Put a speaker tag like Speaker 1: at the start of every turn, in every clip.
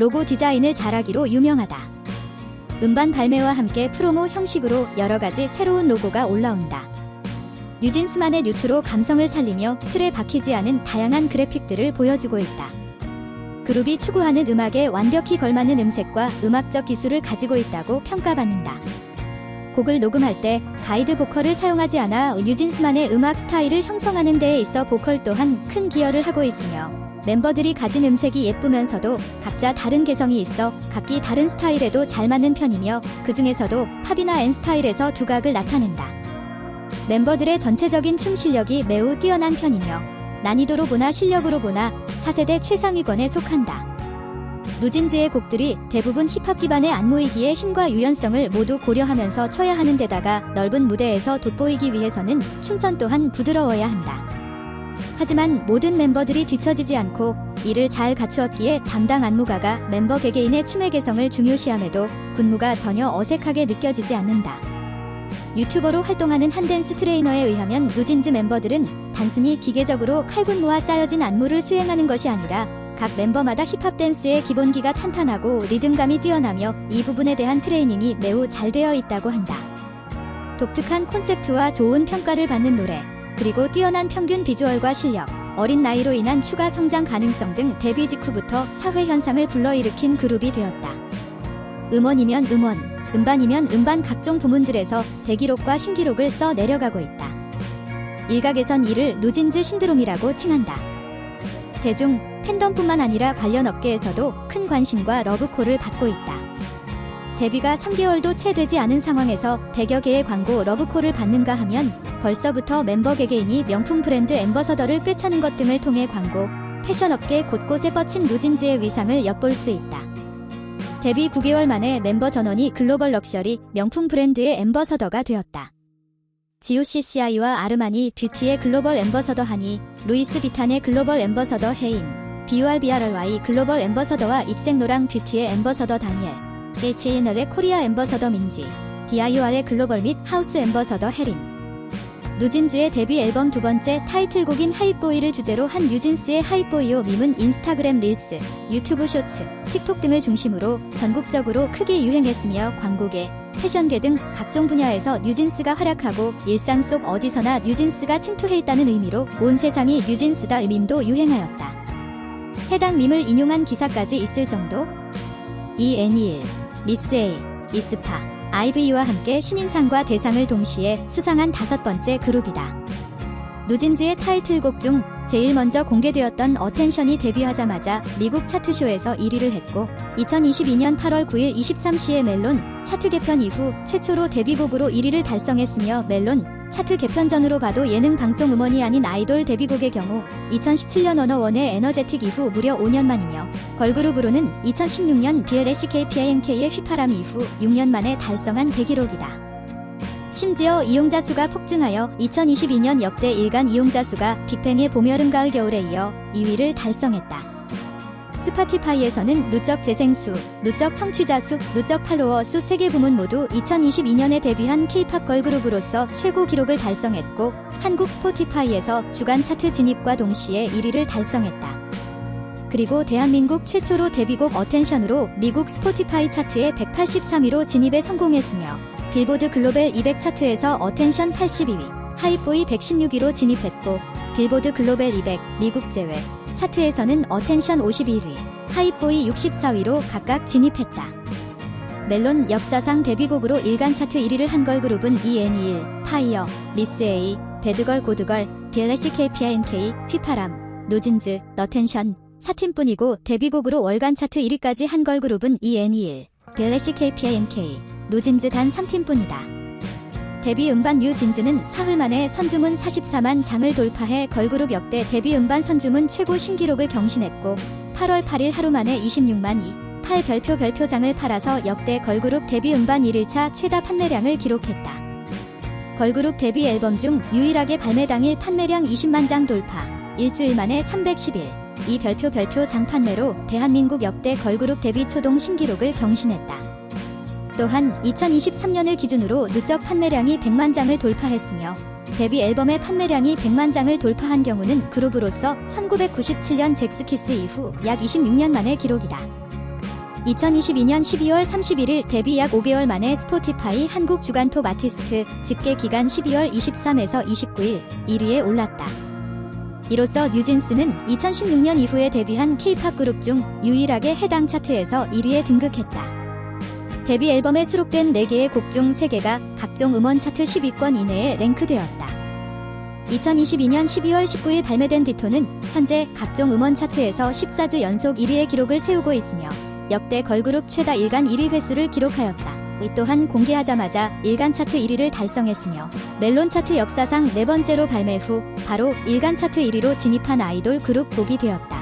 Speaker 1: 로고 디자인을 잘하기로 유명하다. 음반 발매와 함께 프로모 형식으로 여러가지 새로운 로고가 올라온다. 뉴진스만의 뉴트로 감성을 살리며 틀에 박히지 않은 다양한 그래픽들을 보여주고 있다. 그룹이 추구하는 음악에 완벽히 걸맞는 음색과 음악적 기술을 가지고 있다고 평가받는다. 곡을 녹음할 때 가이드 보컬을 사용하지 않아 뉴진스만의 음악 스타일을 형성하는 데에 있어 보컬 또한 큰 기여를 하고 있으며 멤버들이 가진 음색이 예쁘면서도 각자 다른 개성이 있어 각기 다른 스타일에도 잘 맞는 편이며 그 중에서도 팝이나 N스타일에서 두각을 나타낸다. 멤버들의 전체적인 춤 실력이 매우 뛰어난 편이며 난이도로 보나 실력으로 보나 4세대 최상위권에 속한다. 뉴진스의 곡들이 대부분 힙합 기반의 안무이기에 힘과 유연성을 모두 고려하면서 쳐야 하는 데다가 넓은 무대에서 돋보이기 위해서는 춤선 또한 부드러워야 한다. 하지만 모든 멤버들이 뒤처지지 않고 이를 잘 갖추었기에 담당 안무가가 멤버 개개인의 춤의 개성을 중요시함에도 군무가 전혀 어색하게 느껴지지 않는다. 유튜버로 활동하는 한 댄스 트레이너에 의하면 뉴진스 멤버들은 단순히 기계적으로 칼군무와 짜여진 안무를 수행하는 것이 아니라 각 멤버마다 힙합 댄스의 기본기가 탄탄하고 리듬감이 뛰어나며 이 부분에 대한 트레이닝이 매우 잘 되어 있다고 한다. 독특한 콘셉트와 좋은 평가를 받는 노래, 그리고 뛰어난 평균 비주얼과 실력, 어린 나이로 인한 추가 성장 가능성 등 데뷔 직후부터 사회 현상을 불러일으킨 그룹이 되었다. 음원이면 음원, 음반이면 음반 각종 부문들에서 대기록과 신기록을 써 내려가고 있다. 일각에선 이를 뉴진스 신드롬이라고 칭한다. 대중, 팬덤뿐만 아니라 관련 업계에서도 큰 관심과 러브콜을 받고 있다. 데뷔가 3개월도 채 되지 않은 상황에서 100여 개의 광고 러브콜을 받는가 하면 벌써부터 멤버 개개인이 명품 브랜드 앰버서더를 꿰차는 것 등을 통해 광고, 패션업계 곳곳에 뻗친 뉴진스의 위상을 엿볼 수 있다. 데뷔 9개월 만에 멤버 전원이 글로벌 럭셔리 명품 브랜드의 앰버서더가 되었다. GOCCI와 아르마니 뷰티의 글로벌 앰버서더 하니, 루이스 비탄의 글로벌 앰버서더 해인, BURBRY 글로벌 앰버서더와 입생로랑 뷰티의 앰버서더 다니엘, CHNL의 코리아 앰버서더 민지, DIUR의 글로벌 및 하우스 앰버서더 해린. 뉴진스의 데뷔 앨범 두 번째 타이틀곡인 하이보이를 주제로 한 뉴진스의 하이보이오 밈은 인스타그램 릴스, 유튜브 쇼츠, 틱톡 등을 중심으로 전국적으로 크게 유행했으며 광고계, 패션계 등 각종 분야에서 뉴진스가 활약하고 일상 속 어디서나 뉴진스가 침투해있다는 의미로 온 세상이 뉴진스다 밈도 유행하였다. 해당 밈을 인용한 기사까지 있을 정도? ENEL, 미스 A, 이스파, IVE와 함께 신인상과 대상을 동시에 수상한 5번째 그룹이다. 뉴진스의 타이틀곡 중 제일 먼저 공개되었던 어텐션이 데뷔하자마자 미국 차트쇼에서 1위를 했고 2022년 8월 9일 23시에 멜론 차트 개편 이후 최초로 데뷔곡으로 1위를 달성했으며 멜론 차트 개편전으로 봐도 예능 방송 음원이 아닌 아이돌 데뷔곡의 경우 2017년 워너원의 에너제틱 이후 무려 5년 만이며 걸그룹으로는 2016년 BLACKPINK의 휘파람 이후 6년 만에 달성한 대기록이다. 심지어 이용자 수가 폭증하여 2022년 역대 일간 이용자 수가 빅뱅의 봄, 여름, 가을, 겨울에 이어 2위를 달성했다. 스파티파이에서는 누적 재생 수, 누적 청취자 수, 누적 팔로워 수 3개 부문 모두 2022년에 데뷔한 K-팝 걸그룹으로서 최고 기록을 달성했고 한국 스포티파이에서 주간 차트 진입과 동시에 1위를 달성했다. 그리고 대한민국 최초로 데뷔곡 어텐션으로 미국 스포티파이 차트에 183위로 진입에 성공했으며 빌보드 글로벌 200 차트에서 어텐션 82위, 하이보이 116위로 진입했고 빌보드 글로벌 200 미국 제외 차트에서는 어텐션 51위, 하이보이 64위로 각각 진입했다. 멜론 역사상 데뷔곡으로 일간 차트 1위를 한 걸그룹은 ENEL, 파이어, 미스 A, 배드걸 고드걸, BLACKPINK, 휘파람, 뉴진스, 너텐션 4팀뿐이고 데뷔곡으로 월간 차트 1위까지 한 걸그룹은 ENEL, BLACKPINK, 뉴진스 단 3팀뿐이다. 데뷔 음반 뉴진스는 사흘 만에 선주문 44만 장을 돌파해 걸그룹 역대 데뷔 음반 선주문 최고 신기록을 경신했고 8월 8일 하루 만에 26만 8별표장을 팔아서 역대 걸그룹 데뷔 음반 1일차 최다 판매량을 기록했다. 걸그룹 데뷔 앨범 중 유일하게 발매 당일 판매량 20만 장 돌파, 일주일 만에 310일, 이 별표 장 판매로 대한민국 역대 걸그룹 데뷔 초동 신기록을 경신했다. 또한 2023년을 기준으로 누적 판매량이 100만 장을 돌파했으며 데뷔 앨범의 판매량이 100만 장을 돌파한 경우는 그룹으로서 1997년 잭스키스 이후 약 26년 만의 기록이다. 2022년 12월 31일 데뷔 약 5개월 만에 스포티파이 한국 주간 톱 아티스트 집계 기간 12월 23에서 29일 1위에 올랐다. 이로써 뉴진스는 2016년 이후에 데뷔한 K-팝 그룹 중 유일하게 해당 차트에서 1위에 등극했다. 데뷔 앨범에 수록된 4개의 곡 중 3개가 각종 음원 차트 10위권 이내에 랭크되었다. 2022년 12월 19일 발매된 디토는 현재 각종 음원 차트에서 14주 연속 1위의 기록을 세우고 있으며 역대 걸그룹 최다 일간 1위 횟수를 기록하였다. 이 또한 공개하자마자 일간 차트 1위를 달성했으며 멜론 차트 역사상 4번째로 발매 후 바로 일간 차트 1위로 진입한 아이돌 그룹 곡이 되었다.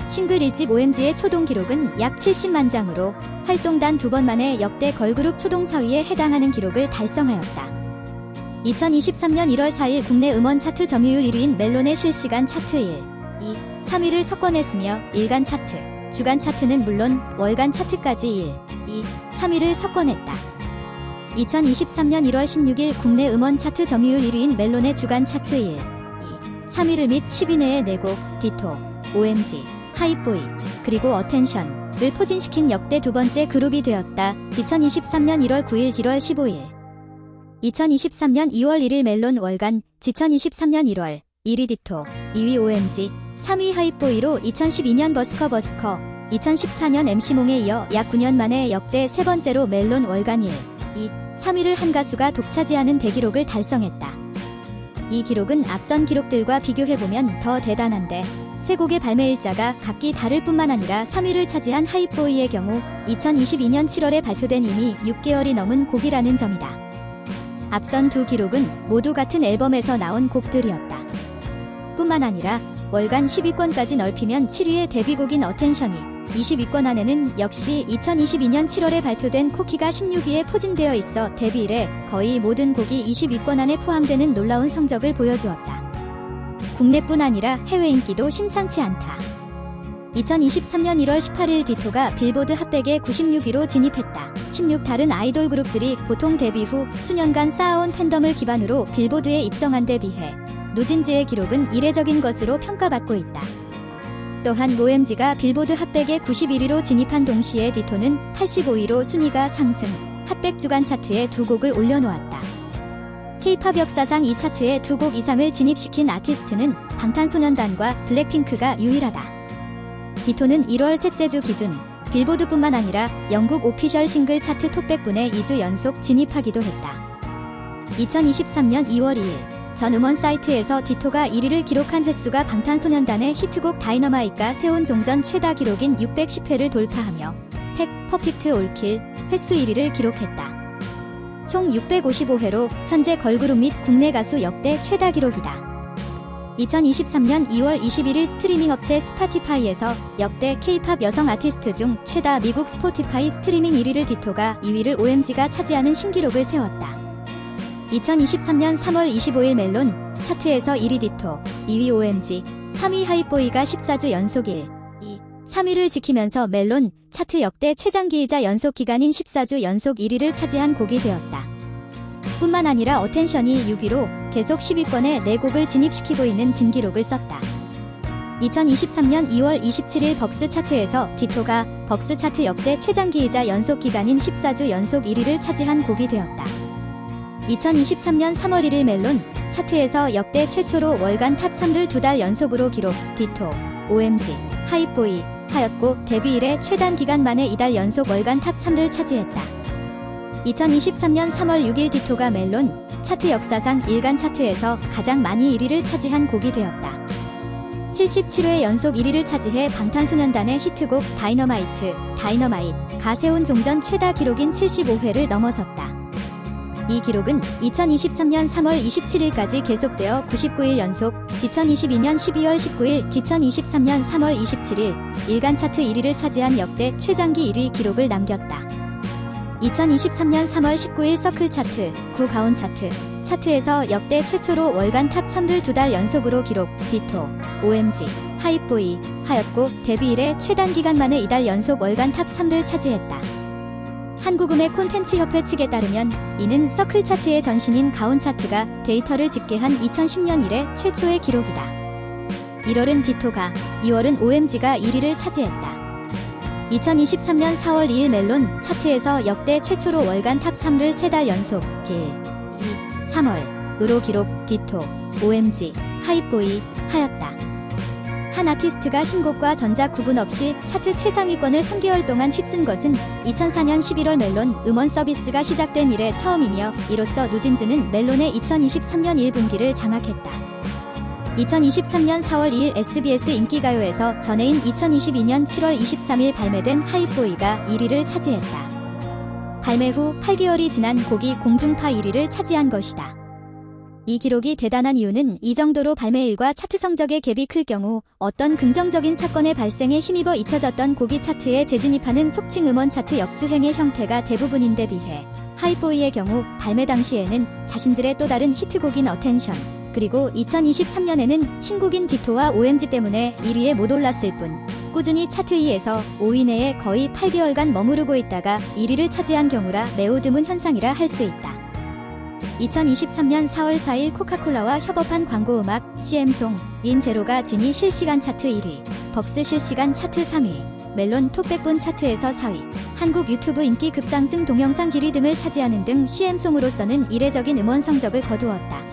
Speaker 1: 싱글 1집 OMG의 초동 기록은 약 70만 장으로 활동단 2번 만에 역대 걸그룹 초동 4위에 해당하는 기록을 달성하였다. 2023년 1월 4일 국내 음원 차트 점유율 1위인 멜론의 실시간 차트 1, 2, 3위를 석권했으며 일간 차트, 주간 차트는 물론 월간 차트까지 1, 2, 3위를 석권했다. 2023년 1월 16일 국내 음원 차트 점유율 1위인 멜론의 주간 차트 1, 2, 3위를 및 10위 내에 4곡, 디토, OMG, 하이보이, 그리고 어텐션을 포진시킨 역대 2번째 그룹이 되었다. 2023년 1월 9일 1월 15일 2023년 2월 1일 멜론 월간, 2023년 1월 1위 디토, 2위 OMG, 3위 하이보이로 2012년 버스커, 2014년 MC몽에 이어 약 9년 만에 역대 3번째로 멜론 월간 1, 2, 3위를 한 가수가 독차지하는 대기록을 달성했다. 이 기록은 앞선 기록들과 비교해보면 더 대단한데 3곡의 발매일자가 각기 다를 뿐만 아니라 3위를 차지한 하이보이의 경우 2022년 7월에 발표된 이미 6개월이 넘은 곡이라는 점이다. 앞선 두 기록은 모두 같은 앨범에서 나온 곡들이었다. 뿐만 아니라 월간 10위권까지 넓히면 7위의 데뷔곡인 어텐션이 20위권 안에는 역시 2022년 7월에 발표된 코키가 16위에 포진되어 있어 데뷔 이래 거의 모든 곡이 20위권 안에 포함되는 놀라운 성적을 보여주었다. 국내뿐 아니라 해외 인기도 심상치 않다. 2023년 1월 18일 디토가 빌보드 핫백에 96위로 진입했다. 16 다른 아이돌 그룹들이 보통 데뷔 후 수년간 쌓아온 팬덤을 기반으로 빌보드에 입성한 데 비해 뉴진스의 기록은 이례적인 것으로 평가받고 있다. 또한 OMG가 빌보드 핫백에 91위로 진입한 동시에 디토는 85위로 순위가 상승, 핫백 주간 차트에 2곡을 올려놓았다. K-팝 역사상 이 차트에 2곡 이상을 진입시킨 아티스트는 방탄소년단과 블랙핑크가 유일하다. 디토는 1월 셋째 주 기준 빌보드뿐만 아니라 영국 오피셜 싱글 차트 톱 100분에 2주 연속 진입하기도 했다. 2023년 2월 2일 전 음원 사이트에서 디토가 1위를 기록한 횟수가 방탄소년단의 히트곡 다이너마이트가 세운 종전 최다 기록인 610회를 돌파하며 팩 퍼펙트 올킬 횟수 1위를 기록했다. 총 655회로 현재 걸그룹 및 국내 가수 역대 최다 기록이다. 2023년 2월 21일 스트리밍 업체 스파티파이에서 역대 K-팝 여성 아티스트 중 최다 미국 스포티파이 스트리밍 1위를 디토가 2위를 OMG가 차지하는 신기록을 세웠다. 2023년 3월 25일 멜론 차트에서 1위 디토, 2위 OMG, 3위 하이보이가 14주 연속 1, 2, 3위를 지키면서 멜론 차트 역대 최장기이자 연속 기간인 14주 연속 1위를 차지한 곡이 되었다. 뿐만 아니라 어텐션이 6위로 계속 10위권에 4곡을 진입시키고 있는 진기록을 썼다. 2023년 2월 27일 벅스 차트에서 디토가 벅스 차트 역대 최장기이자 연속 기간인 14주 연속 1위를 차지한 곡이 되었다. 2023년 3월 1일 멜론 차트에서 역대 최초로 월간 탑 3를 2달 연속으로 기록, 디토, OMG, 하이보이 하였고 데뷔 이래 최단 기간 만에 2달 연속 월간 탑 3를 차지했다. 2023년 3월 6일 디토가 멜론 차트 역사상 일간 차트에서 가장 많이 1위를 차지한 곡이 되었다. 77회 연속 1위를 차지해 방탄소년단의 히트곡 다이너마이트가 세운 종전 최다 기록인 75회를 넘어섰다. 이 기록은 2023년 3월 27일까지 계속되어 99일 연속, 2022년 12월 19일, 2023년 3월 27일 일간 차트 1위를 차지한 역대 최장기 1위 기록을 남겼다. 2023년 3월 19일 서클 차트, 9 가온 차트에서 역대 최초로 월간 탑 3를 2달 연속으로 기록, 디토, OMG, 하이보이 하였고 데뷔 이래 최단 기간 만에 2달 연속 월간 탑 3를 차지했다. 한국음의 콘텐츠 협회 측에 따르면 이는 서클 차트의 전신인 가온 차트가 데이터를 집계한 2010년 이래 최초의 기록이다. 1월은 디토가, 2월은 OMG가 1위를 차지했다. 2023년 4월 2일 멜론 차트에서 역대 최초로 월간 탑 3를 3달 연속 1, 2, 3월으로 기록. 디토, OMG, 하이보이 하였다. 한 아티스트가 신곡과 전작 구분 없이 차트 최상위권을 3개월 동안 휩쓴 것은 2004년 11월 멜론 음원 서비스가 시작된 이래 처음이며, 이로써 누진즈는 멜론의 2023년 1분기를 장악했다. 2023년 4월 2일 SBS 인기가요에서 전해인 2022년 7월 23일 발매된 하이보이가 1위를 차지했다. 발매 후 8개월이 지난 곡이 공중파 1위를 차지한 것이다. 이 기록이 대단한 이유는 이 정도로 발매일과 차트 성적의 갭이 클 경우 어떤 긍정적인 사건의 발생에 힘입어 잊혀졌던 곡이 차트에 재진입하는 속칭 음원 차트 역주행의 형태가 대부분인데 비해, 하이보이의 경우 발매 당시에는 자신들의 또 다른 히트곡인 어텐션, 그리고 2023년에는 신곡인 디토와 OMG 때문에 1위에 못 올랐을 뿐, 꾸준히 차트 2에서 5위 내에 거의 8개월간 머무르고 있다가 1위를 차지한 경우라 매우 드문 현상이라 할 수 있다. 2023년 4월 4일 코카콜라와 협업한 광고음악 CM송 인 제로가 지니 실시간 차트 1위, 벅스 실시간 차트 3위, 멜론 톡백본 차트에서 4위, 한국 유튜브 인기 급상승 동영상 1위 등을 차지하는 등 CM송으로서는 이례적인 음원 성적을 거두었다.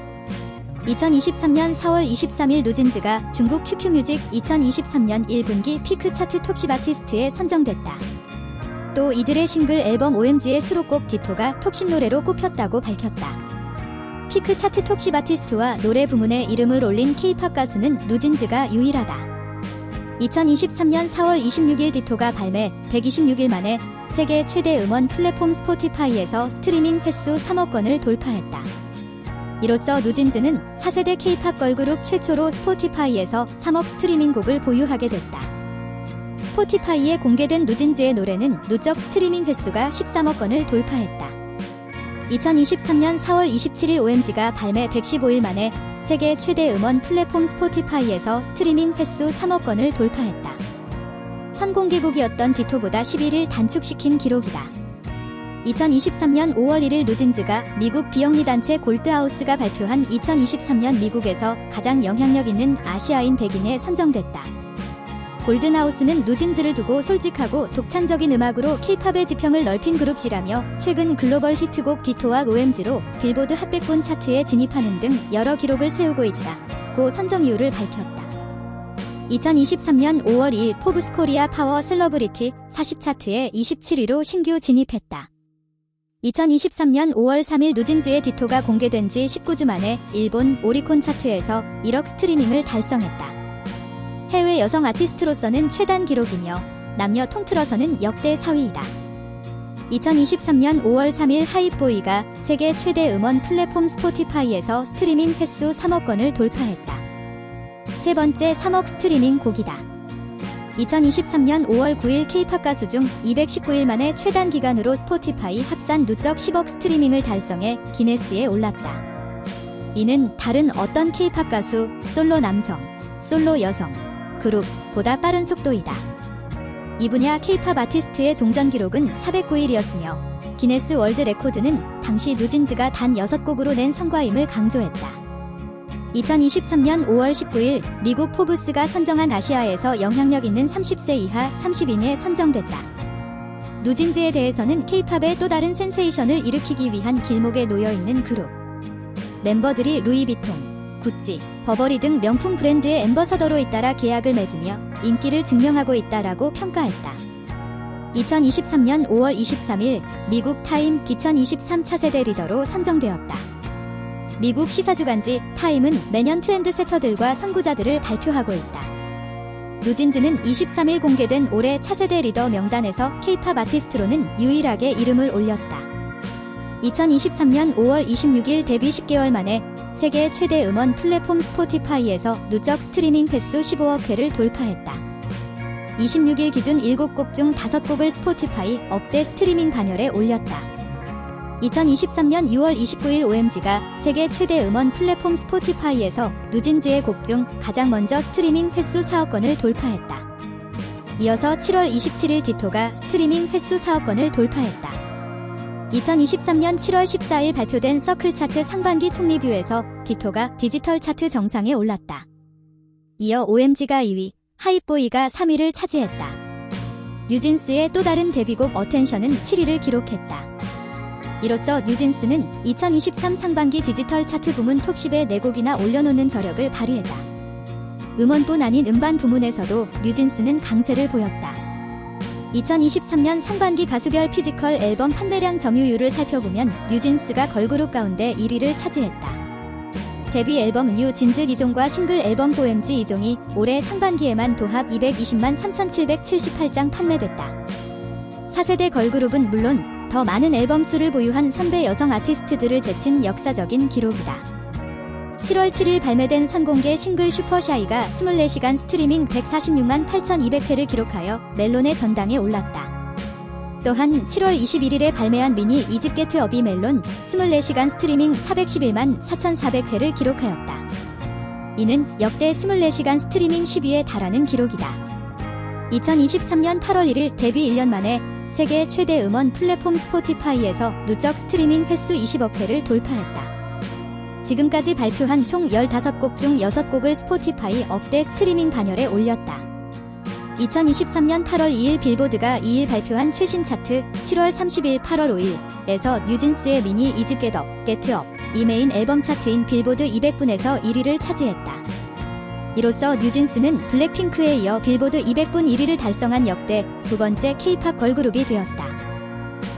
Speaker 1: 2023년 4월 23일 누진즈가 중국 QQ뮤직 2023년 1분기 피크 차트 톱10 아티스트에 선정됐다. 또 이들의 싱글 앨범 OMG의 수록곡 디토가 톱10 노래로 꼽혔다고 밝혔다. 피크 차트 톱10 아티스트와 노래 부문에 이름을 올린 K-팝 가수는 누진즈가 유일하다. 2023년 4월 26일 디토가 발매 126일 만에 세계 최대 음원 플랫폼 스포티파이에서 스트리밍 횟수 3억 건을 돌파했다. 이로써 누진즈는 4세대 K-팝 걸그룹 최초로 스포티파이에서 3억 스트리밍 곡을 보유하게 됐다. 스포티파이에 공개된 누진즈의 노래는 누적 스트리밍 횟수가 13억 건을 돌파했다. 2023년 4월 27일 OMG가 발매 115일 만에 세계 최대 음원 플랫폼 스포티파이에서 스트리밍 횟수 3억 건을 돌파했다. 선공개곡이었던 디토보다 11일 단축시킨 기록이다. 2023년 5월 1일 누진즈가 미국 비영리 단체 골드하우스가 발표한 2023년 미국에서 가장 영향력 있는 아시아인 100인에 선정됐다. 골든하우스는 누진즈를 두고 솔직하고 독창적인 음악으로 K-팝의 지평을 넓힌 그룹이라며, 최근 글로벌 히트곡 디토와 OMG로 빌보드 핫100본 차트에 진입하는 등 여러 기록을 세우고 있다고 선정 이유를 밝혔다. 2023년 5월 2일 포브스 코리아 파워 셀러브리티 40 차트에 27위로 신규 진입했다. 2023년 5월 3일 누진즈의 디토가 공개된 지 19주 만에 일본 오리콘 차트에서 1억 스트리밍을 달성했다. 해외 여성 아티스트로서는 최단 기록이며 남녀 통틀어서는 역대 4위이다. 2023년 5월 3일 하이보이가 세계 최대 음원 플랫폼 스포티파이에서 스트리밍 횟수 3억 건을 돌파했다. 세 번째 3억 스트리밍 곡이다. 2023년 5월 9일 K-팝 가수 중 219일 만에 최단 기간으로 스포티파이 합산 누적 10억 스트리밍을 달성해 기네스에 올랐다. 이는 다른 어떤 K-팝 가수, 솔로 남성, 솔로 여성, 그룹보다 빠른 속도이다. 이 분야 K-팝 아티스트의 종전 기록은 409일이었으며 기네스 월드 레코드는 당시 누진즈가 단 6곡으로 낸 성과임을 강조했다. 2023년 5월 19일 미국 포브스가 선정한 아시아에서 영향력 있는 30세 이하 30인에 선정됐다. 누진즈에 대해서는 K-팝의 또 다른 센세이션을 일으키기 위한 길목에 놓여있는 그룹. 멤버들이 루이비통, 구찌, 버버리 등 명품 브랜드의 앰버서더로 잇따라 계약을 맺으며 인기를 증명하고 있다라고 평가했다. 2023년 5월 23일 미국 타임 2023 차세대 리더로 선정되었다. 미국 시사주간지 타임은 매년 트렌드세터들과 선구자들을 발표하고 있다. 누진즈는 23일 공개된 올해 차세대 리더 명단에서 K-팝 아티스트로는 유일하게 이름을 올렸다. 2023년 5월 26일 데뷔 10개월 만에 세계 최대 음원 플랫폼 스포티파이에서 누적 스트리밍 횟수 15억 회를 돌파했다. 26일 기준 7곡 중 5곡을 스포티파이 업대 스트리밍 반열에 올렸다. 2023년 6월 29일 OMG가 세계 최대 음원 플랫폼 스포티파이에서 누진즈의 곡 중 가장 먼저 스트리밍 횟수 4억 건을 돌파했다. 이어서 7월 27일 디토가 스트리밍 횟수 4억 건을 돌파했다. 2023년 7월 14일 발표된 서클 차트 상반기 총 리뷰에서 디토가 디지털 차트 정상에 올랐다. 이어 OMG가 2위, 하이보이가 3위를 차지했다. 뉴진스의 또 다른 데뷔곡 어텐션은 7위를 기록했다. 이로써 뉴진스는 2023 상반기 디지털 차트 부문 톱10에 4곡이나 올려놓는 저력을 발휘했다. 음원뿐 아닌 음반 부문에서도 뉴진스는 강세를 보였다. 2023년 상반기 가수별 피지컬 앨범 판매량 점유율을 살펴보면 뉴진스가 걸그룹 가운데 1위를 차지했다. 데뷔 앨범 뉴 진즈 2종과 싱글 앨범 OMG 2종이 올해 상반기에만 도합 220만 3,778장 판매됐다. 4세대 걸그룹은 물론 더 많은 앨범 수를 보유한 선배 여성 아티스트들을 제친 역사적인 기록이다. 7월 7일 발매된 선공개 싱글 슈퍼샤이가 24시간 스트리밍 146만 8,200회를 기록하여 멜론의 전당에 올랐다. 또한 7월 21일에 발매한 미니 2집 게트 어비 멜론 24시간 스트리밍 411만 4,400회를 기록하였다. 이는 역대 24시간 스트리밍 10위에 달하는 기록이다. 2023년 8월 1일 데뷔 1년 만에 세계 최대 음원 플랫폼 스포티파이에서 누적 스트리밍 횟수 20억 회를 돌파했다. 지금까지 발표한 총 15곡 중 6곡을 스포티파이 억대 스트리밍 반열에 올렸다. 2023년 8월 2일 빌보드가 2일 발표한 최신 차트 7월 30일 8월 5일에서 뉴진스의 미니 2집 겟업 이 메인 앨범 차트인 빌보드 200분에서 1위를 차지했다. 이로써 뉴진스는 블랙핑크에 이어 빌보드 200분 1위를 달성한 역대 두 번째 K-팝 걸그룹이 되었다.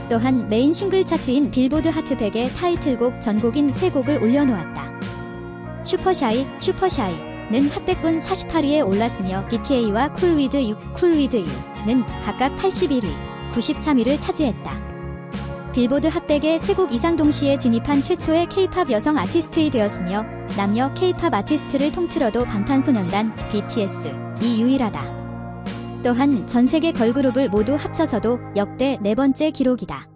Speaker 1: 또한 메인 싱글 차트인 빌보드 핫 100의 타이틀곡 전곡인 3곡을 올려놓았다. 슈퍼샤이는 핫 100분 48위에 올랐으며 BTA와 쿨 위드 유는 각각 81위, 93위를 차지했다. 빌보드 핫 100에 3곡 이상 동시에 진입한 최초의 K-팝 여성 아티스트이 되었으며 남녀 K-팝 아티스트를 통틀어도 방탄소년단, BTS이 유일하다. 또한 전세계 걸그룹을 모두 합쳐서도 역대 4번째 기록이다.